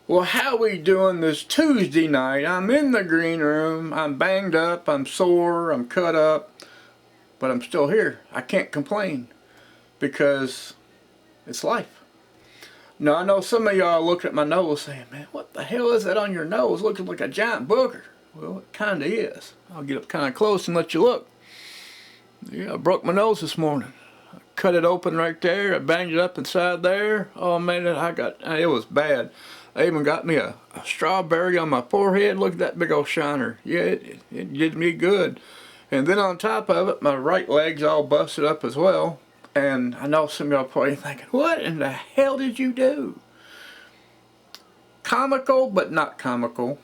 Well, how we doing this Tuesday night? I'm in the green room. I'm banged up. I'm sore. I'm cut up. But I'm still here. I can't complain because it's life. Now, I know some of y'all looking at my nose saying, man, what the hell is that on your nose? Looking like a giant booger. Well, it kind of is. I'll get up kind of close and let you look. Yeah, I broke my nose this morning. I cut it open right there. I banged it up inside there. Oh, man, it was bad. I even got me a strawberry on my forehead. Look at that big old shiner. Yeah, it did me good. And then on top of it, my right leg's all busted up as well. And I know some of y'all probably thinking, what in the hell did you do? Comical, but not comical.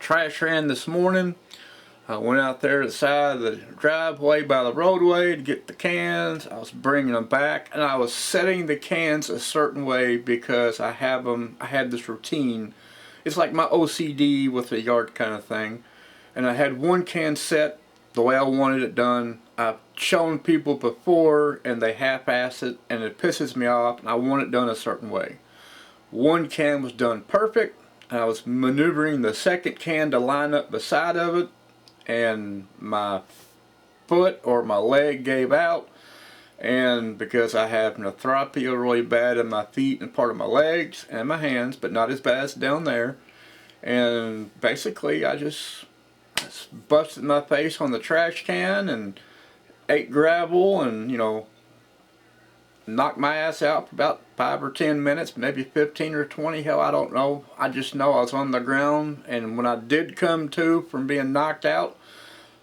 Trash ran this morning. I went out there to the side of the driveway by the roadway to get the cans. I was bringing them back, and I was setting the cans a certain way because I had this routine. It's like my OCD with the yard kind of thing. And I had one can set the way I wanted it done. I've shown people before, and they half-ass it, and it pisses me off, and I want it done a certain way. One can was done perfect, and I was maneuvering the second can to line up beside of it, and my foot or my leg gave out, and because I have arthropathy really bad in my feet and part of my legs and my hands, but not as bad as down there, and basically I just busted my face on the trash can and ate gravel and, knocked my ass out for about 5 or 10 minutes, maybe 15 or 20, hell, I don't know. I just know I was on the ground, and when I did come to from being knocked out,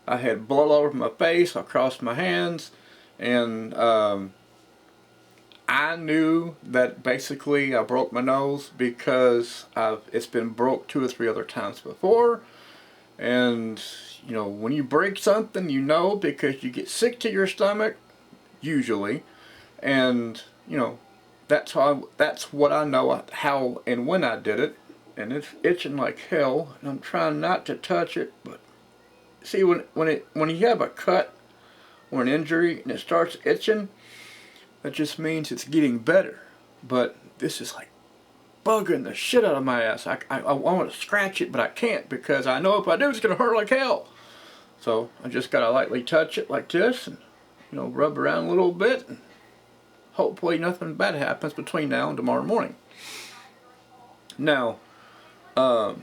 I had blood all over my face, across my hands, and I knew that basically I broke my nose because it's been broke 2 or 3 other times before. And when you break something, because you get sick to your stomach usually, and that's what I know how and when I did it, and it's itching like hell, and I'm trying not to touch it. But see, when you have a cut or an injury and it starts itching, that just means it's getting better. But this is like bugging the shit out of my ass. I want to scratch it, but I can't because I know if I do, it's gonna hurt like hell. So I just gotta lightly touch it like this, and rub around a little bit, and hopefully nothing bad happens between now and tomorrow morning. Now, a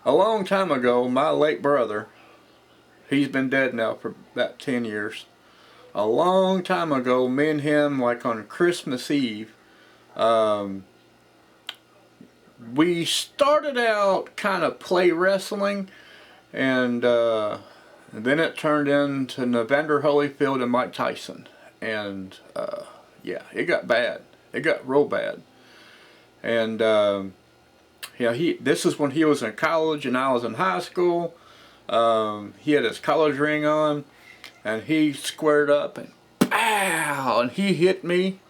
long time ago, my late brother, he's been dead now for about 10 years. A long time ago, me and him, like on Christmas Eve, we started out kind of play wrestling, and then it turned into Evander Holyfield and Mike Tyson. And yeah, it got bad. It got real bad. And this is when he was in college and I was in high school. He had his college ring on, and he squared up and pow, and he hit me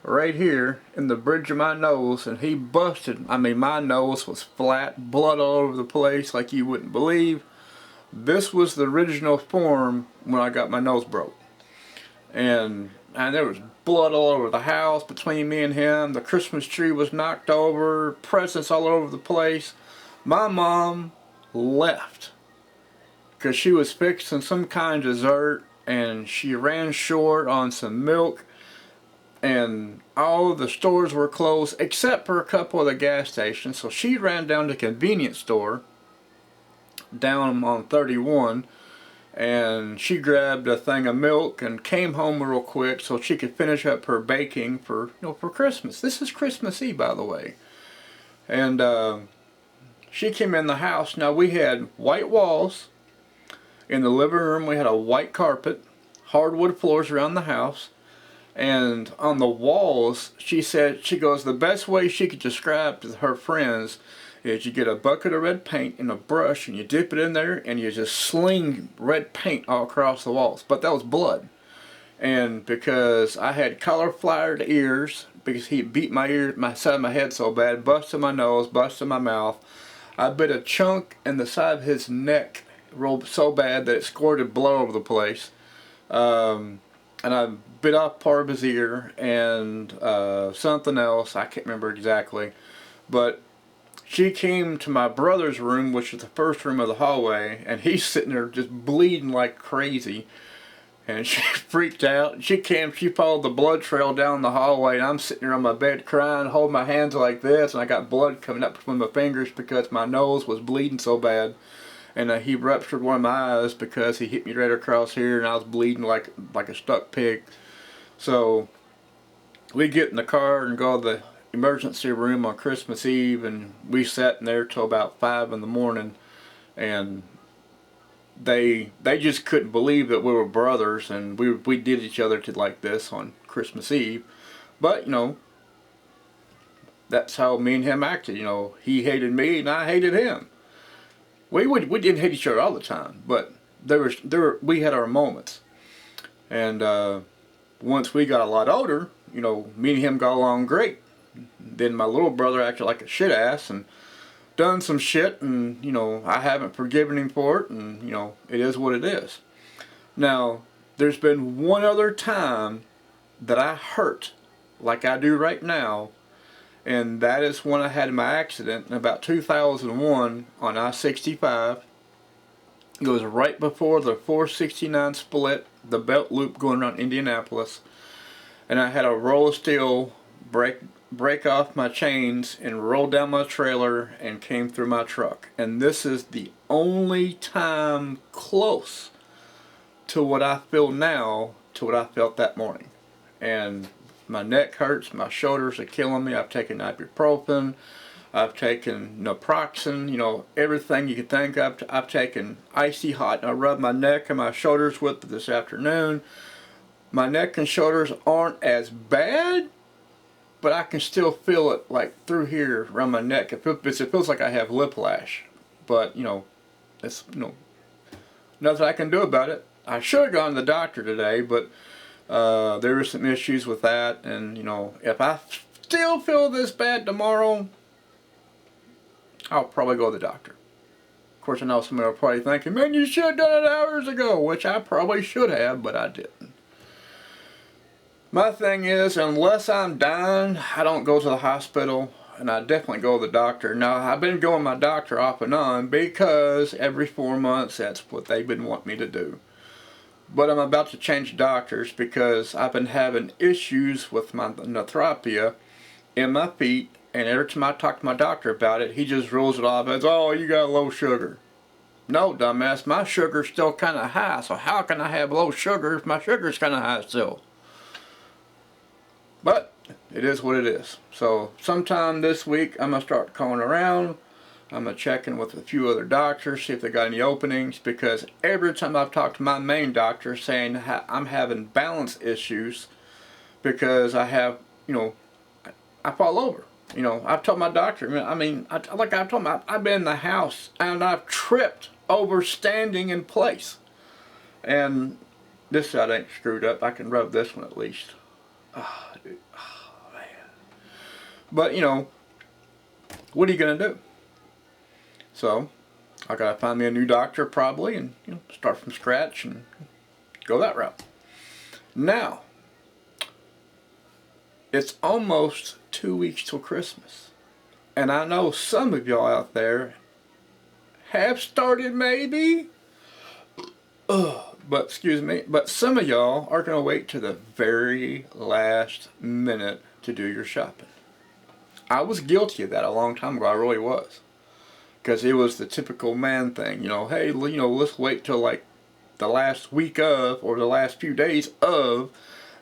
right here in the bridge of my nose, and he busted. I mean, my nose was flat, blood all over the place like you wouldn't believe. This was the original form when I got my nose broke. And there was blood all over the house between me and him. The Christmas tree was knocked over, presents all over the place. My mom left because she was fixing some kind of dessert, and she ran short on some milk, and all the stores were closed except for a couple of the gas stations. So she ran down to the convenience store down on 31, and she grabbed a thing of milk and came home real quick so she could finish up her baking for for Christmas. This is Christmas Eve, by the way. And she came in the house. Now, we had white walls in the living room. We had a white carpet, hardwood floors around the house, and on the walls, she goes, the best way she could describe to her friends is you get a bucket of red paint and a brush, and you dip it in there, and you just sling red paint all across the walls. But that was blood. And because I had cauliflowered ears, because he beat my ear, my side of my head so bad, busted my nose, busted my mouth, I bit a chunk in the side of his neck rolled so bad that it squirted blood over the place. and I bit off part of his ear and something else. I can't remember exactly. But she came to my brother's room, which is the first room of the hallway, and he's sitting there just bleeding like crazy. And she freaked out. She followed the blood trail down the hallway, and I'm sitting there on my bed crying, holding my hands like this, and I got blood coming up between my fingers because my nose was bleeding so bad. And he ruptured one of my eyes because he hit me right across here, and I was bleeding like a stuck pig. So we get in the car and go to the emergency room on Christmas Eve, and we sat in there till about 5 in the morning, and they just couldn't believe that we were brothers, and we did each other to like this on Christmas Eve. But you know, that's how me and him acted. You know, he hated me and I hated him. We didn't hate each other all the time, but we had our moments. And once we got a lot older, you know, me and him got along great. Then my little brother acted like a shit ass and done some shit, and you know, I haven't forgiven him for it, and you know, it is what it is. Now, there's been one other time that I hurt like I do right now, and that is when I had my accident in about 2001 on I-65. It was right before the 469 split, the belt loop going around Indianapolis, and I had a roll of steel break off my chains and roll down my trailer and came through my truck. And this is the only time close to what I feel now to what I felt that morning. And my neck hurts, my shoulders are killing me. I've taken ibuprofen, I've taken naproxen, you know, everything you can think of. I've taken icy hot, and I rubbed my neck and my shoulders with it this afternoon. My neck and shoulders aren't as bad, but I can still feel it like through here around my neck. It feels like I have lip lash. But, you know, it's, you know, nothing I can do about it. I should have gone to the doctor today, but there were some issues with that. And, you know, if I still feel this bad tomorrow, I'll probably go to the doctor. Of course, I know some are probably thinking, man, you should have done it hours ago, which I probably should have, but I didn't. My thing is, unless I'm dying, I don't go to the hospital, and I definitely go to the doctor. Now, I've been going to my doctor off and on because every 4 months, that's what they've been wanting me to do. But I'm about to change doctors because I've been having issues with my nephropathy in my feet, and every time I talk to my doctor about it, he just rules it off as, oh, you got low sugar. No, dumbass, my sugar's still kind of high, so how can I have low sugar if my sugar's kind of high still? But it is what it is. So sometime this week I'm going to start calling around. I'm going to check in with a few other doctors, see if they got any openings, because every time I've talked to my main doctor saying I'm having balance issues because I have, you know, I fall over. You know, I've told my doctor, I mean, like I've told him, I've been in the house and I've tripped over standing in place. And this side ain't screwed up. I can rub this one at least. Oh, dude. Oh, man. But, you know, what are you going to do? So, I got to find me a new doctor probably and, you know, start from scratch and go that route. Now, it's almost 2 weeks till Christmas. And I know some of y'all out there have started maybe. But excuse me, but some of y'all are going to wait to the very last minute to do your shopping. I was guilty of that a long time ago, I really was. Because it was the typical man thing, you know, hey, you know, let's wait till like the last week of, or the last few days of,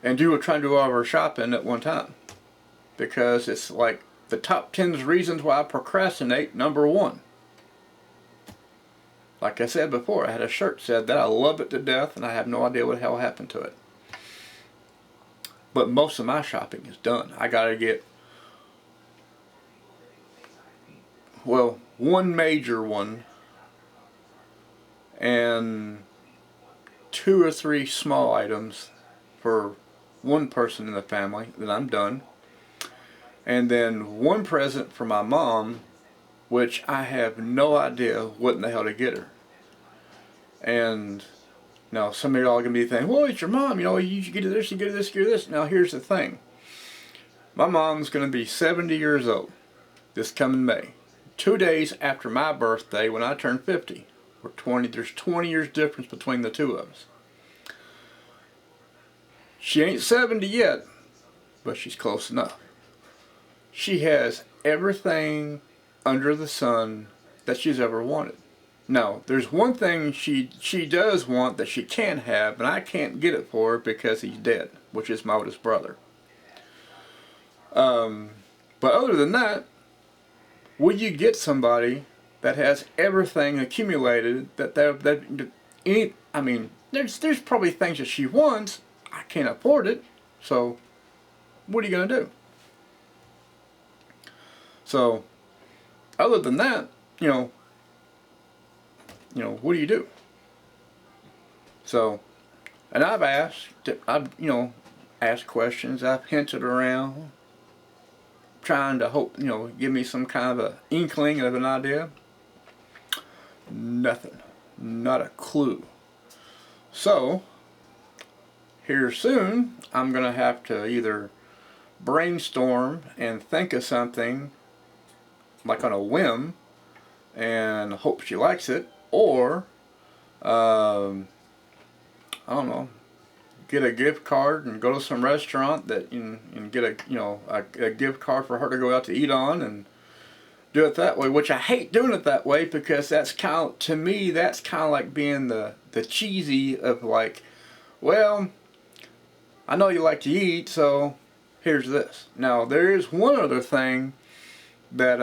and try and do all of our shopping at one time. Because it's like the top 10 reasons why I procrastinate, #1. Like I said before, I had a shirt said that I love it to death and I have no idea what the hell happened to it. But most of my shopping is done. I gotta get, well, one major one and 2 or 3 small items for one person in the family, then I'm done. And then one present for my mom, which I have no idea what in the hell to get her. And Now, some of y'all are going to be thinking, well, it's your mom, you know, you should get to this, you get to this, you get to this. Now, here's the thing. My mom's going to be 70 years old this coming May. 2 days after my birthday when I turned 50. There's 20 years difference between the two of us. She ain't 70 yet, but she's close enough. She has everything under the sun that she's ever wanted. Now, there's one thing she does want that she can have, and I can't get it for her because he's dead, which is my oldest brother. But other than that, would you get somebody that has everything accumulated I mean, there's probably things that she wants. I can't afford it, so what are you gonna do? So, other than that, you know, what do you do? So, and I've asked questions. I've hinted around, trying to hope, give me some kind of a inkling of an idea. Nothing. Not a clue. So, here soon, I'm going to have to either brainstorm and think of something, like on a whim, and hope she likes it, or, I don't know, get a gift card and go to some restaurant and get a gift card for her to go out to eat on and do it that way, which I hate doing it that way because to me that's kind of like being the cheesy of like, well, I know you like to eat, so here's this. Now there is one other thing that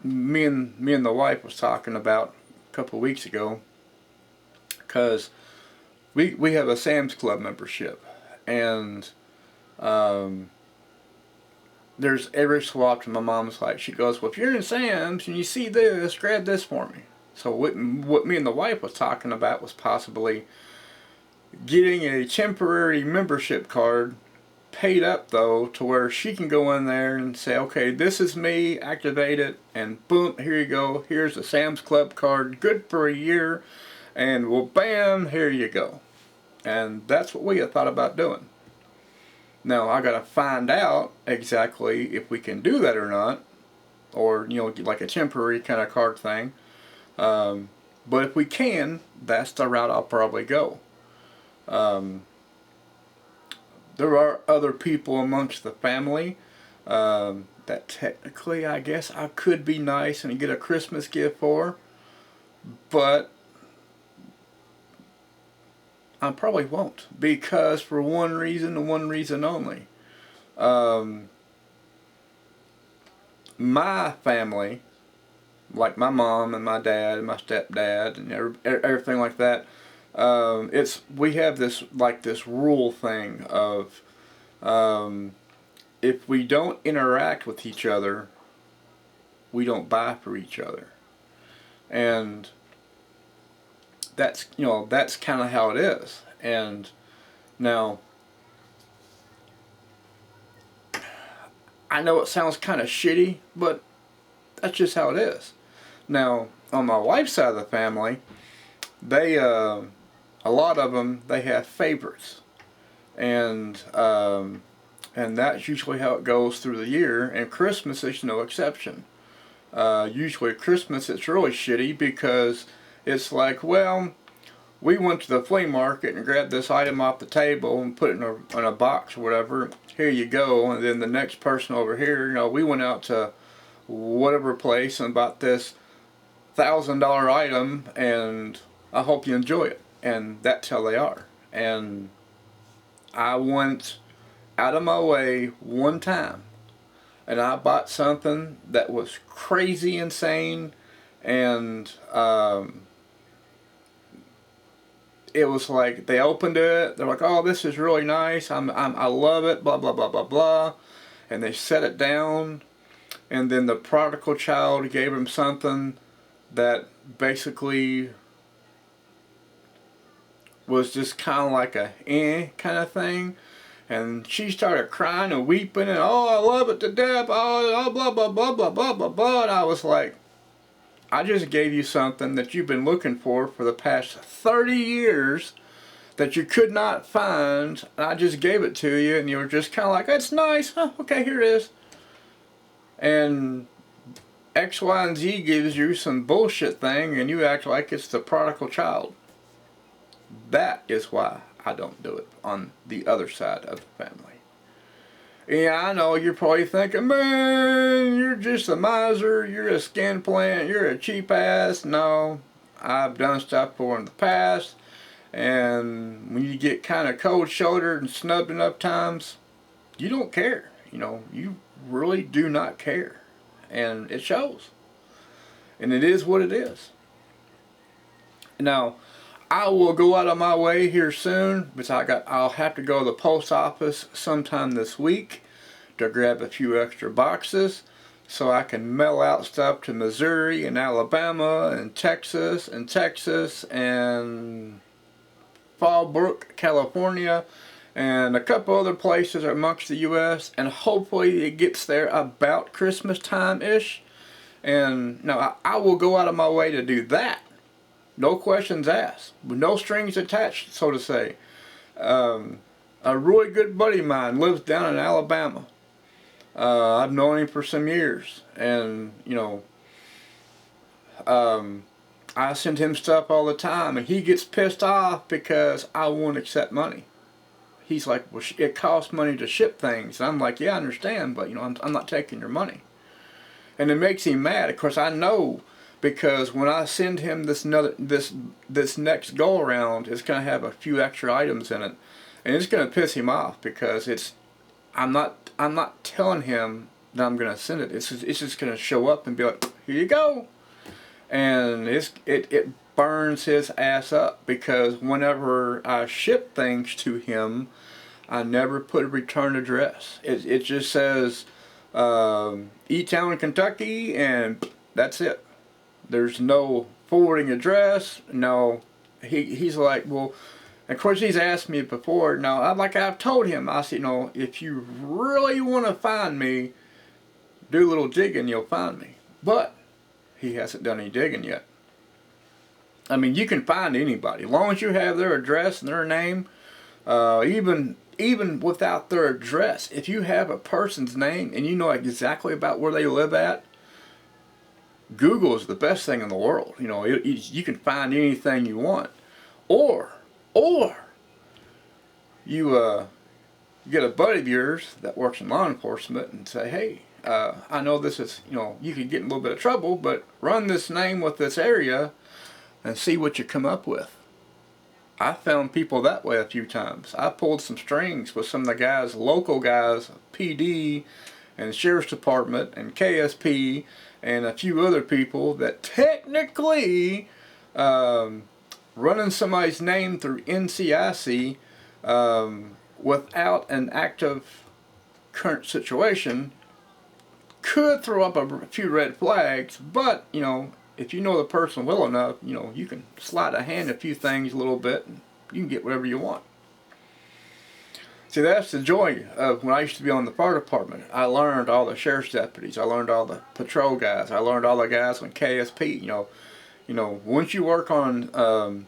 me and the wife was talking about a couple of weeks ago, because we have a Sam's Club membership, and there's every so often my mom's like, she goes, well, if you're in Sam's and you see this, grab this for me. So what me and the wife was talking about was possibly getting a temporary membership card, paid up though, to where she can go in there and say, okay, this is me, activate it, and boom, here you go, here's the Sam's Club card, good for a year, and well, bam, here you go. And that's what we had thought about doing. Now I gotta find out exactly if we can do that or not, or like a temporary kind of card thing. But if we can, that's the route I'll probably go. There are other people amongst the family that technically I guess I could be nice and get a Christmas gift for, but I probably won't, because for one reason and one reason only. My family, like my mom and my dad and my stepdad and everything like that, we have this rule thing of if we don't interact with each other, we don't buy for each other, and that's kind of how it is. And now I know it sounds kind of shitty, but that's just how it is. Now on my wife's side of the family, they a lot of them, they have favorites, and that's usually how it goes through the year, and Christmas is no exception. Usually at Christmas it's really shitty because it's like, well, we went to the flea market and grabbed this item off the table and put it in a box or whatever. Here you go. And then the next person over here, we went out to whatever place and bought this $1,000 item, and I hope you enjoy it. And that's how they are. And I went out of my way one time and I bought something that was crazy insane, and it was like, they opened it, they're like, oh, this is really nice, I love it, blah blah blah blah blah, and they set it down, and then the prodigal child gave him something that basically was just kind of like a kind of thing, and she started crying and weeping and, oh, I love it to death, oh blah blah blah blah blah blah blah, and I was like, I just gave you something that you've been looking for the past 30 years that you could not find. I just gave it to you and you were just kind of like, that's nice, huh, okay, here it is. And X, Y, and Z gives you some bullshit thing and you act like it's the prodigal child. That is why I don't do it on the other side of the family. Yeah, I know you're probably thinking, man, you're just a miser, you're a skin plant, you're a cheap ass. No, I've done stuff for in the past, and when you get kind of cold-shouldered and snubbed enough times, you don't care. You know, you really do not care, and it shows. And it is what it is. Now, I will go out of my way here soon, because I'll have to go to the post office sometime this week to grab a few extra boxes so I can mail out stuff to Missouri and Alabama and Texas and Fallbrook, California, and a couple other places amongst the U.S. and hopefully it gets there about Christmas time-ish. And now I will go out of my way to do that. No questions asked, with no strings attached, so to say. A really good buddy of mine lives down in Alabama. I've known him for some years, and you know, I send him stuff all the time, and he gets pissed off because I won't accept money. He's like, well, it costs money to ship things. And I'm like, yeah, I understand, but you know, I'm not taking your money. And it makes him mad. Of course, I know. Because when I send him this next go around, it's going to have a few extra items in it, and it's going to piss him off because I'm not telling him that I'm going to send it. It's just going to show up and be like, here you go, and it burns his ass up because whenever I ship things to him, I never put a return address. It just says E-Town, Kentucky, and that's it. There's no forwarding address. No, he's like, well, of course he's asked me before. Now, I've told him, I said, you know, if you really want to find me, do a little digging, you'll find me. But he hasn't done any digging yet. I mean, you can find anybody as long as you have their address and their name. Even without their address, if you have a person's name and you know exactly about where they live at, Google is the best thing in the world. You know, you can find anything you want. Or you get a buddy of yours that works in law enforcement and say, hey, I know this is, you know, you could get in a little bit of trouble, but run this name with this area and see what you come up with. I found people that way a few times. I pulled some strings with some of the guys, local guys, PD and Sheriff's Department and KSP and a few other people that technically running somebody's name through NCIC without an active current situation could throw up a few red flags, but you know, if you know the person well enough, you know, you can sleight of hand a few things a little bit and you can get whatever you want. See, that's the joy of when I used to be on the fire department. I learned all the sheriff's deputies. I learned all the patrol guys. I learned all the guys on KSP. You know, once you work on,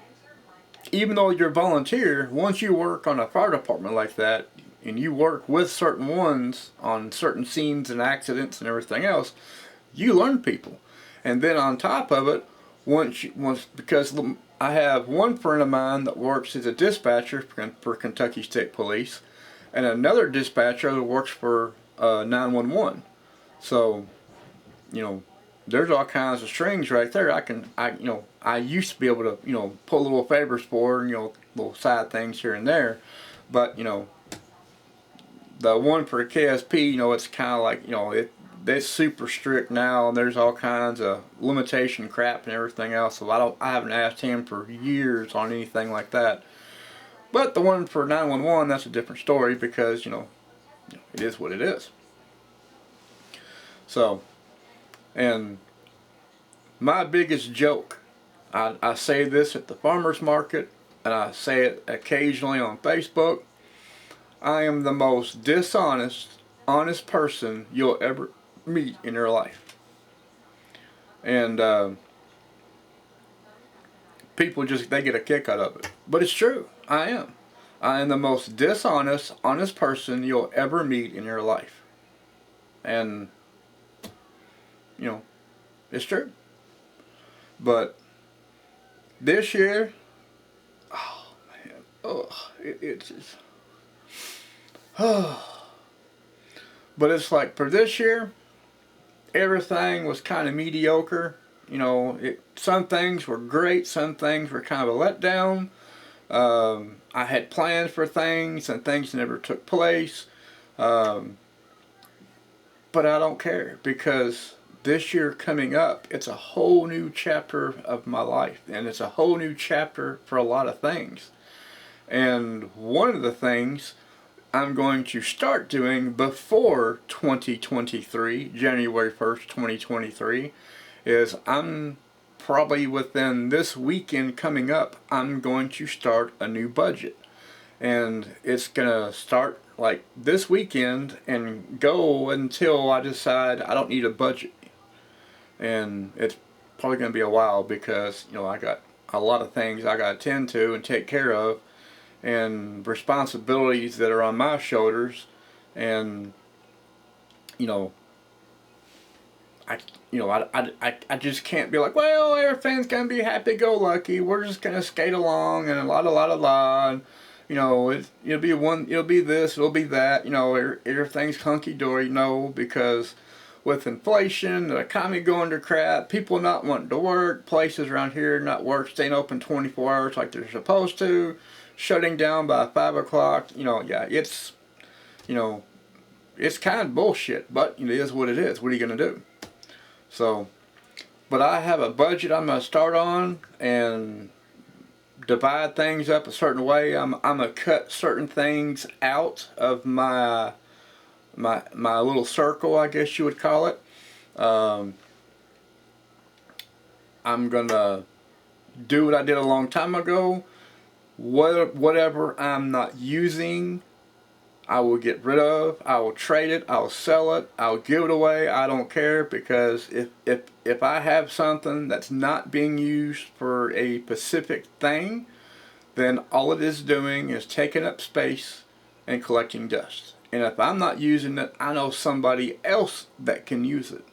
even though you're a volunteer, once you work on a fire department like that, and you work with certain ones on certain scenes and accidents and everything else, you learn people. And then on top of it, because I have one friend of mine that works as a dispatcher for Kentucky State Police, and another dispatcher that works for 911. So, you know, there's all kinds of strings right there. I used to be able to, you know, pull little favors for, you know, little side things here and there. But, you know, the one for KSP, you know, it's kind of like, you know, it's super strict now, and there's all kinds of limitation crap and everything else. So I haven't asked him for years on anything like that. But the one for 911, that's a different story because, you know, it is what it is. So, and my biggest joke, I say this at the farmer's market, and I say it occasionally on Facebook, I am the most honest person you'll ever meet in your life. And people just, they get a kick out of it. But it's true. I am. I am the most honest person you'll ever meet in your life. And, you know, it's true. But this year, oh man, oh, it's just, oh. But it's like for this year, everything was kind of mediocre. You know, some things were great, some things were kind of a letdown. I had plans for things and things never took place. But I don't care, because this year coming up, it's a whole new chapter of my life, and it's a whole new chapter for a lot of things. And one of the things I'm going to start doing before 2023, January 1st, 2023, is I'm probably within this weekend coming up, I'm going to start a new budget. And it's going to start like this weekend and go until I decide I don't need a budget. And it's probably going to be a while, because, you know, I got a lot of things I got to attend to and take care of, and responsibilities that are on my shoulders. And you know, I just can't be like, well, everything's gonna be happy-go-lucky, we're just gonna skate along and la, and you know, it'll be this, it'll be that, you know, everything's hunky-dory. No, because with inflation, the economy going to crap, people not wanting to work, places around here staying open 24 hours like they're supposed to, shutting down by 5 o'clock, you know, yeah, it's, you know, it's kind of bullshit, but it is what it is. What are you going to do? So, but I have a budget I'm going to start on and divide things up a certain way. I'm going to cut certain things out of my little circle, I guess you would call it. I'm going to do what I did a long time ago. Whatever I'm not using, I will get rid of. I will trade it. I'll sell it. I'll give it away. I don't care, because if I have something that's not being used for a specific thing, then all it is doing is taking up space and collecting dust. And if I'm not using it, I know somebody else that can use it,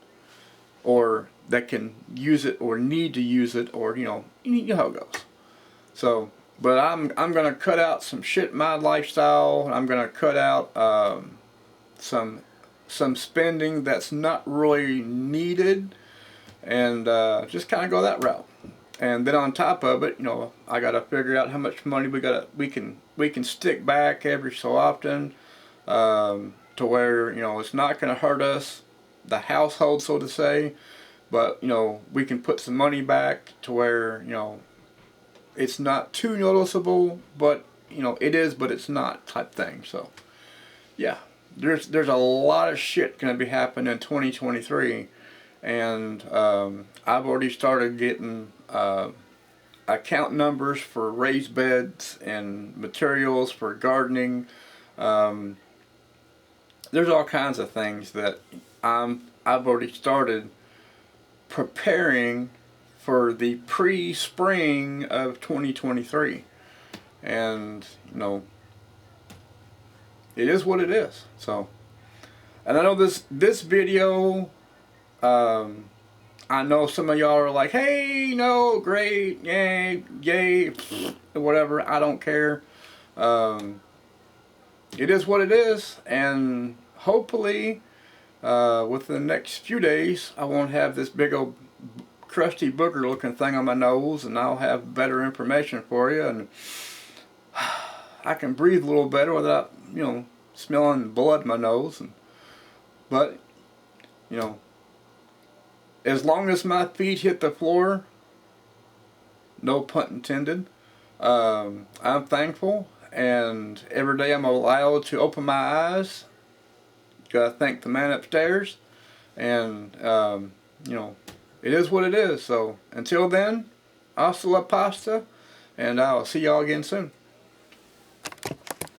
or that can use it, or need to use it, or you know how it goes. So, but I'm gonna cut out some shit in my lifestyle. I'm gonna cut out some spending that's not really needed, and just kind of go that route. And then on top of it, you know, I gotta figure out how much money we can stick back every so often, to where, you know, it's not gonna hurt us, the household, so to say, but you know, we can put some money back to where, you know, it's not too noticeable, but you know, it is, but it's not type thing. So yeah, there's a lot of shit gonna be happening in 2023, and I've already started getting account numbers for raised beds and materials for gardening. There's all kinds of things that I've already started preparing for the pre-spring of 2023, and you know, it is what it is. So, and I know this video, I know some of y'all are like, hey, no, great, yay, whatever, I don't care. It is what it is, and hopefully within the next few days I won't have this big old crusty booger looking thing on my nose, and I'll have better information for you, and I can breathe a little better without, you know, smelling blood in my nose. But you know, as long as my feet hit the floor, no pun intended, I'm thankful, and every day I'm allowed to open my eyes. Gotta thank the man upstairs, and you know, it is what it is. So until then, hasta la pasta, and I'll see y'all again soon.